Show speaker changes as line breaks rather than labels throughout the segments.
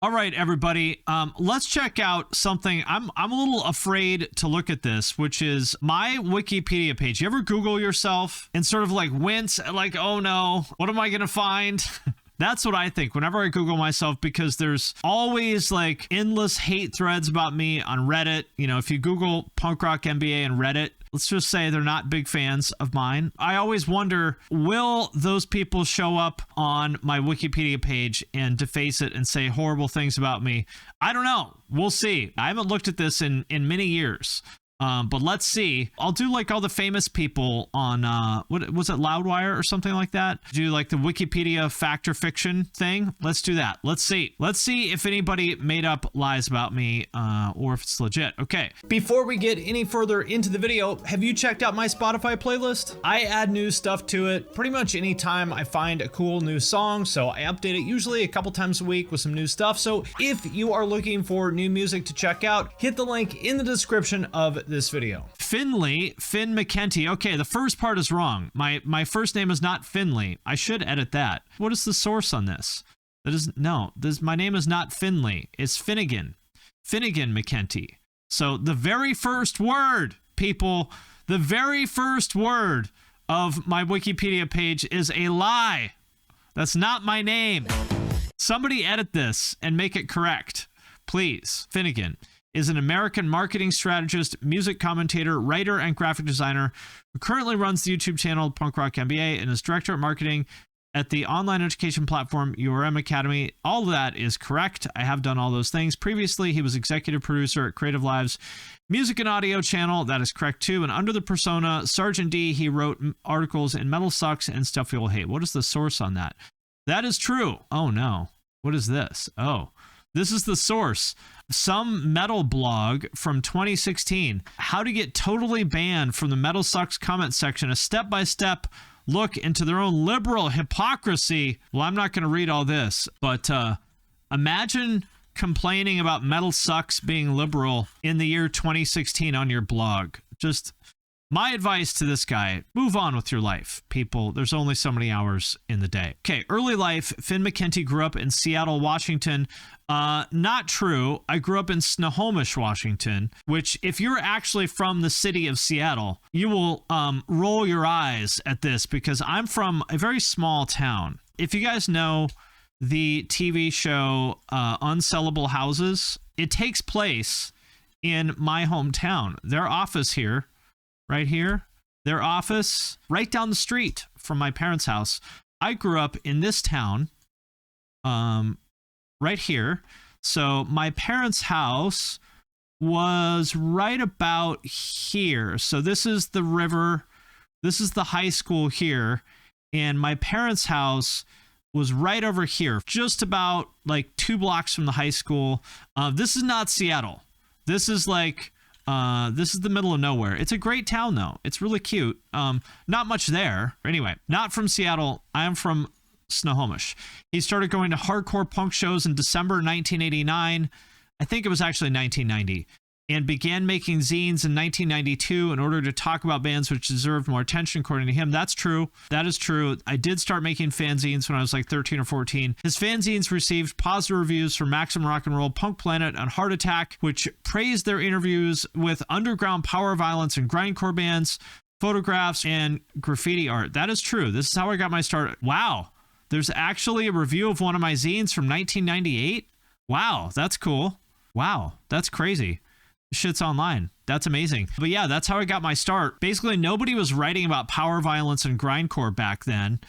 All right, everybody. Let's check out something. I'm a little afraid to look at this, which is my Wikipedia page. You ever Google yourself and sort of like wince, like, oh no, what am I gonna find? That's what I think whenever I Google myself, because there's always like endless hate threads about me on Reddit. You know, if you Google punk rock MBA and Reddit, let's just say they're not big fans of mine. I always wonder, will those people show up on my Wikipedia page and deface it and say horrible things about me? I don't know. We'll see. I haven't looked at this in many years. But let's see. I'll do like all the famous people on, what was it, Loudwire or something like that? Do like the Wikipedia fact or fiction thing. Let's do that. Let's see. Let's see if anybody made up lies about me, or if it's legit. Okay. Before we get any further into the video, have you checked out my Spotify playlist? I add new stuff to it pretty much anytime I find a cool new song. So I update it usually a couple times a week with some new stuff. So if you are looking for new music to check out, hit the link in the description of this video. Finn Mckenty. Okay, the first part is wrong. My first name is not Finley. I should edit that. What is the source on this? My name is not Finley. It's Finnegan Mckenty. So the very first word, people, the very first word of my Wikipedia page is a lie. That's not my name. Somebody edit this and make it correct, please. Finnegan is an American marketing strategist, music commentator, writer, and graphic designer who currently runs the YouTube channel Punk Rock MBA and is director of marketing at the online education platform Academy. All of that is correct. I have done all those things. Previously, he was executive producer at Creative Live's music and audio channel. That is correct too. And under the persona Sergeant D, he wrote articles in Metal Sucks and Stuff You'll Hate. What is the source on that? That is true. Oh no. What is this? Oh, this is the source. Some metal blog from 2016. How to get totally banned from the Metal Sucks comment section. A step-by-step look into their own liberal hypocrisy. Well, I'm not going to read all this, but imagine complaining about Metal Sucks being liberal in the year 2016 on your blog. Just my advice to this guy, move on with your life, people. There's only so many hours in the day. Okay, early life. Finn Mckenty grew up in Seattle, Washington. Not true. I grew up in Snohomish, Washington, which if you're actually from the city of Seattle, you will roll your eyes at this because I'm from a very small town. If you guys know the TV show Unsellable Houses, it takes place in my hometown. Their office here, right here, their office right down the street from my parents' house. I grew up in this town, right here. So my parents' house was right about here. So this is the river. This is the high school here. And my parents' house was right over here, just about like 2 blocks from the high school. This is not Seattle. This is like, this is the middle of nowhere. It's a great town though. It's really cute. Not much there. Anyway, not from Seattle. I am from Snohomish. He started going to hardcore punk shows in December 1989. I think it was actually 1990. And began making zines in 1992 in order to talk about bands which deserved more attention, according to him. That's true. That is true. I did start making fanzines when I was like 13 or 14. His fanzines received positive reviews from Maximum Rock and Roll, Punk Planet, and Heart Attack, which praised their interviews with underground power violence and grindcore bands, photographs, and graffiti art. That is true. This is how I got my start. Wow. There's actually a review of one of my zines from 1998. Wow, that's cool. Wow, that's crazy. Shit's online. That's amazing. But yeah, that's how I got my start. Basically, nobody was writing about power violence and grindcore back then.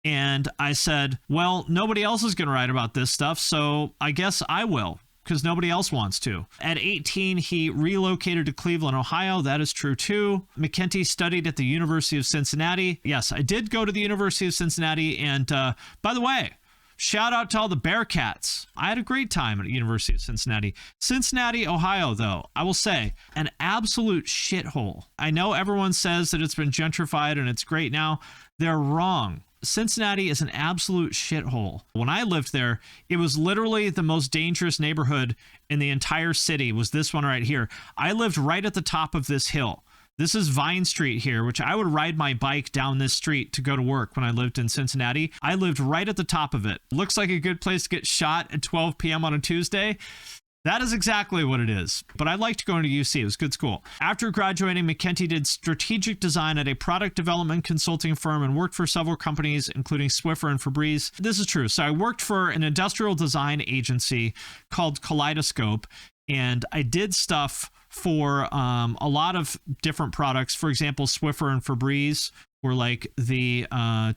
And I said, well, nobody else is going to write about this stuff, so I guess I will, because nobody else wants to. At 18, he relocated to Cleveland, Ohio. That is true too. Mckenty studied at the University of Cincinnati. Yes, I did go to the University of Cincinnati. And by the way, shout out to all the Bearcats. I had a great time at the University of Cincinnati. Cincinnati, Ohio, though, I will say, an absolute shithole. I know everyone says that it's been gentrified and it's great now. They're wrong. Cincinnati is an absolute shithole. When I lived there, it was literally the most dangerous neighborhood in the entire city was this one right here. I lived right at the top of this hill. This is Vine Street here, which I would ride my bike down this street to go to work when I lived in Cincinnati. I lived right at the top of it. Looks like a good place to get shot at 12 p.m. on a Tuesday. That is exactly what it is. But I liked going to UC. It was a good school. After graduating, Mckenty did strategic design at a product development consulting firm and worked for several companies, including Swiffer and Febreze. This is true. So I worked for an industrial design agency called Kaleidoscope, and I did stuff for a lot of different products. For example, Swiffer and Febreze were like the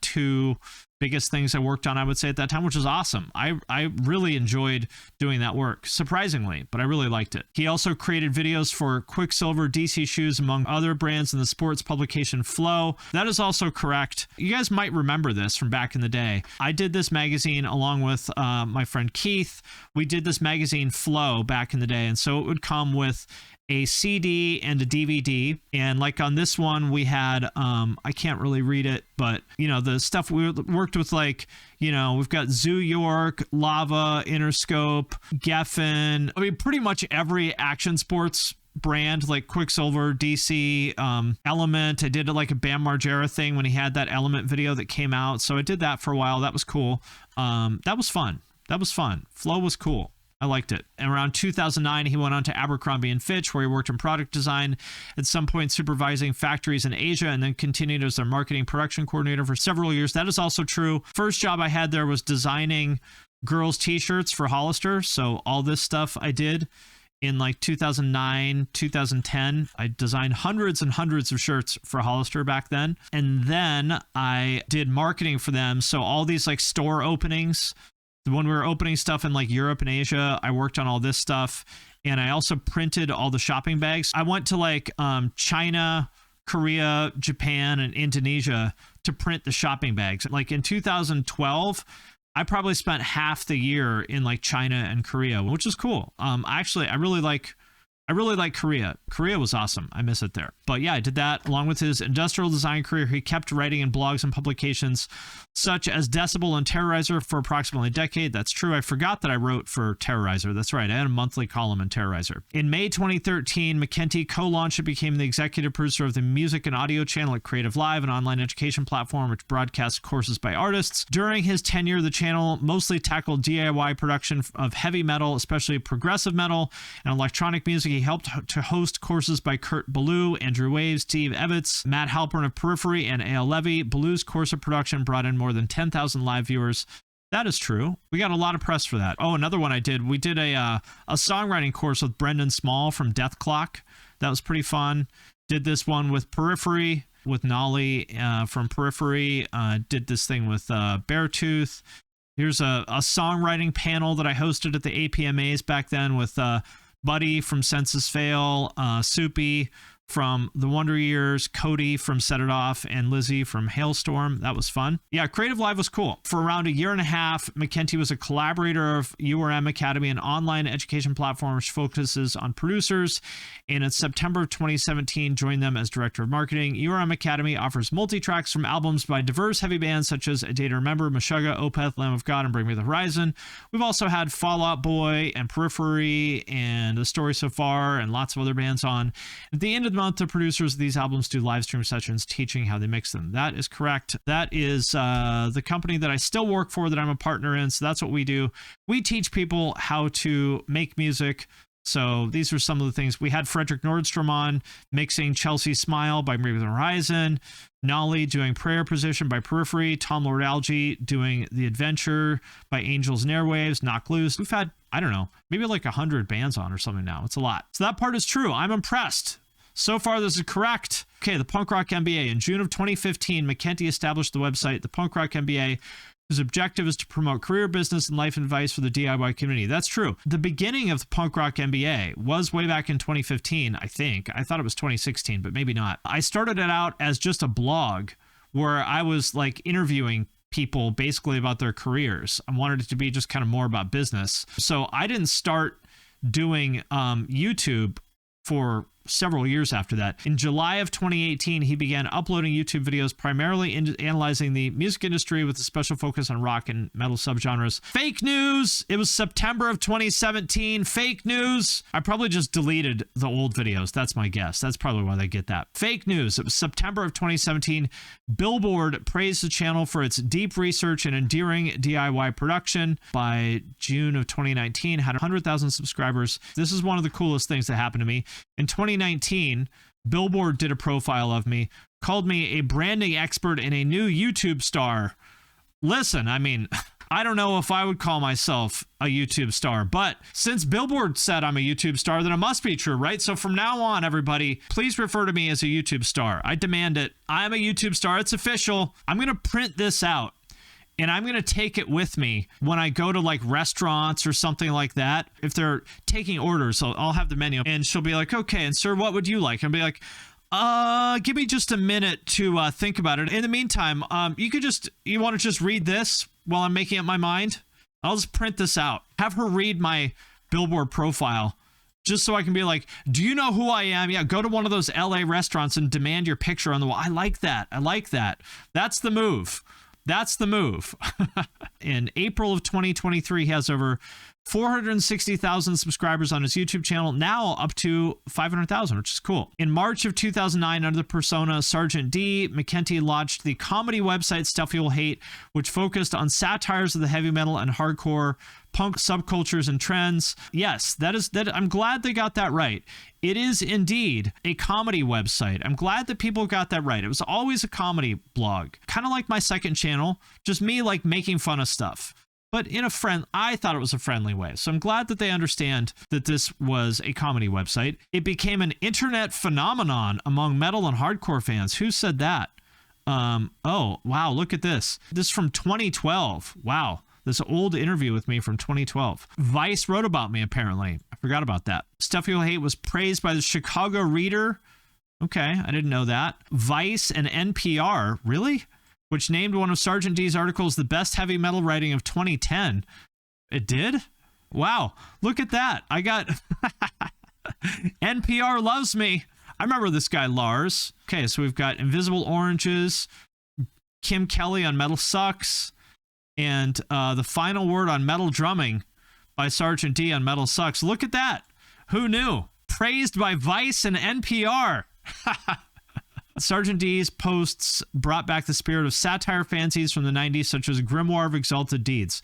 two biggest things I worked on, I would say, at that time, which was awesome. I really enjoyed doing that work, surprisingly, but I really liked it. He also created videos for Quicksilver, DC Shoes, among other brands in the sports publication Flow. That is also correct. You guys might remember this from back in the day. I did this magazine along with my friend Keith. We did this magazine Flow back in the day, and so it would come with a CD and a DVD. And like on this one, we had, I can't really read it, but you know, the stuff we worked with, like, you know, we've got Zoo York, Lava, Interscope, Geffen. I mean, pretty much every action sports brand, like Quicksilver, DC, Element. I did like a Bam Margera thing when he had that Element video that came out. So I did that for a while. That was cool. That was fun. Flow was cool. I liked it. And around 2009, he went on to Abercrombie and Fitch, where he worked in product design, at some point supervising factories in Asia, and then continued as their marketing production coordinator for several years. That is also true. First job I had there was designing girls' t-shirts for Hollister. So all this stuff I did in like 2009, 2010. I designed hundreds and hundreds of shirts for Hollister back then. And then I did marketing for them. So all these like store openings, when we were opening stuff in like Europe and Asia, I worked on all this stuff. And I also printed all the shopping bags. I went to like China, Korea, Japan, and Indonesia to print the shopping bags. Like in 2012, I probably spent half the year in like China and Korea, which is cool. Actually, I really like Korea. Korea was awesome. I miss it there. But yeah, I did that along with his industrial design career. He kept writing in blogs and publications such as Decibel and Terrorizer for approximately a decade. That's true. I forgot that I wrote for Terrorizer. That's right. I had a monthly column in Terrorizer. In May 2013, Mckenty co-launched and became the executive producer of the music and audio channel at Creative Live, an online education platform which broadcasts courses by artists. During his tenure, the channel mostly tackled DIY production of heavy metal, especially progressive metal and electronic music. He helped to host courses by Kurt Ballou, Andrew Wave, Steve Evans, Matt Halpern of Periphery, and A.L. Levy. Ballou's course of production brought in more than 10,000 live viewers. That is true. We got a lot of press for that. Oh, another one I did. We did a songwriting course with Brendan Small from Death Clock. That was pretty fun. Did this one with Periphery, with Nolly from Periphery. Did this thing with Beartooth. Here's a songwriting panel that I hosted at the APMAs back then with Buddy from Census Fail, Soupy from The Wonder Years, Cody from Set It Off, and Lizzie from Hailstorm. That was fun. Yeah, Creative Live was cool. For around a year and a half, Mckenty was a collaborator of URM Academy, an online education platform which focuses on producers, and in September of 2017 joined them as director of marketing. URM Academy offers multi-tracks from albums by diverse heavy bands such as A Day to Remember, Meshuggah, Opeth, Lamb of God, and Bring Me the Horizon. We've also had Fall Out Boy and Periphery and The Story So Far and lots of other bands on. At the end of the month, the producers of these albums do live stream sessions teaching how they mix them. That is correct. That is the company that I still work for, that I'm a partner in. So that's what we do. We teach people how to make music. So these are some of the things. We had Frederick Nordstrom on mixing Chelsea Smile by Bring Me the Horizon, Nolly doing Prayer Position by Periphery, Tom Lord Alge doing The Adventure by Angels and Airwaves, Knock Loose. We've had, I don't know, maybe like 100 bands on or something now. It's a lot. So that part is true. I'm impressed. So far, this is correct. Okay, the Punk Rock MBA. In June of 2015, Mckenty established the website, the Punk Rock MBA, whose objective is to promote career, business, and life advice for the DIY community. That's true. The beginning of the Punk Rock MBA was way back in 2015, I think. I thought it was 2016, but maybe not. I started it out as just a blog where I was like interviewing people basically about their careers. I wanted it to be just kind of more about business. So I didn't start doing YouTube for several years after that. In July of 2018, he began uploading YouTube videos primarily analyzing the music industry with a special focus on rock and metal subgenres. Fake news! It was September of 2017. Fake news! I probably just deleted the old videos. That's my guess. That's probably why they get that. Fake news. It was September of 2017. Billboard praised the channel for its deep research and endearing DIY production. By June of 2019, had 100,000 subscribers. This is one of the coolest things that happened to me. In 2019, Billboard did a profile of me, called me a branding expert and a new YouTube star. Listen, I mean, I don't know if I would call myself a YouTube star, but since Billboard said I'm a YouTube star, then it must be true, right? So from now on, everybody, please refer to me as a YouTube star. I demand it. I'm a YouTube star. It's official. I'm going to print this out. And I'm going to take it with me when I go to like restaurants or something like that. If they're taking orders, I'll have the menu and she'll be like, okay, and sir, what would you like? And I'll be like, give me just a minute to think about it. In the meantime, you want to just read this while I'm making up my mind? I'll just print this out. Have her read my Billboard profile just so I can be like, do you know who I am? Yeah, go to one of those LA restaurants and demand your picture on the wall. I like that. I like that. That's the move. That's the move. In April of 2023, he has over 460,000 subscribers on his YouTube channel, now up to 500,000, which is cool. In March of 2009, under the persona Sergeant D, Mckenty launched the comedy website Stuff You'll Hate, which focused on satires of the heavy metal and hardcore punk subcultures and trends. Yes, that. I'm glad they got that right. It is indeed a comedy website. I'm glad that people got that right. It was always a comedy blog, kind of like my second channel, just me like making fun of stuff. But I thought it was a friendly way. So I'm glad that they understand that this was a comedy website. It became an internet phenomenon among metal and hardcore fans. Who said that? Oh, wow, look at this. This is from 2012. Wow. This old interview with me from 2012. Vice wrote about me, apparently. I forgot about that. Stuff You'll Hate was praised by the Chicago Reader. Okay, I didn't know that. Vice and NPR. Really? Which named one of Sergeant D's articles the best heavy metal writing of 2010. It did? Wow, look at that. I got... NPR loves me. I remember this guy, Lars. Okay, so we've got Invisible Oranges, Kim Kelly on Metal Sucks, and the final word on metal drumming by Sergeant D on Metal Sucks. Look at that. Who knew? Praised by Vice and NPR. Sergeant D's posts brought back the spirit of satire fancies from the 90s, such as Grimoire of Exalted Deeds.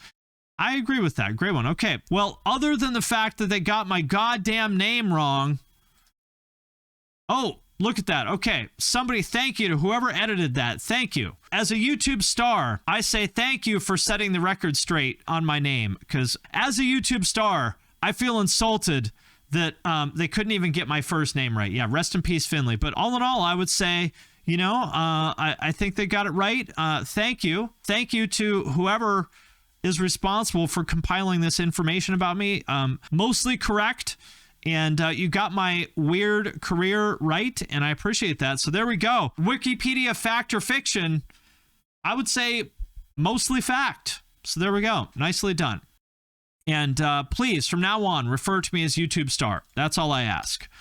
I agree with that. Great one. Okay. Well, other than the fact that they got my goddamn name wrong. Oh, look at that. Okay. Somebody, thank you to whoever edited that. Thank you. As a YouTube star, I say thank you for setting the record straight on my name, because as a YouTube star, I feel insulted that they couldn't even get my first name right. Yeah, rest in peace, Finley. But all in all, I would say, you know, I think they got it right. Thank you. Thank you to whoever is responsible for compiling this information about me. Mostly correct. And you got my weird career right, and I appreciate that. So there we go. Wikipedia fact or fiction, I would say mostly fact. So there we go. Nicely done. And please, from now on, refer to me as YouTube star. That's all I ask.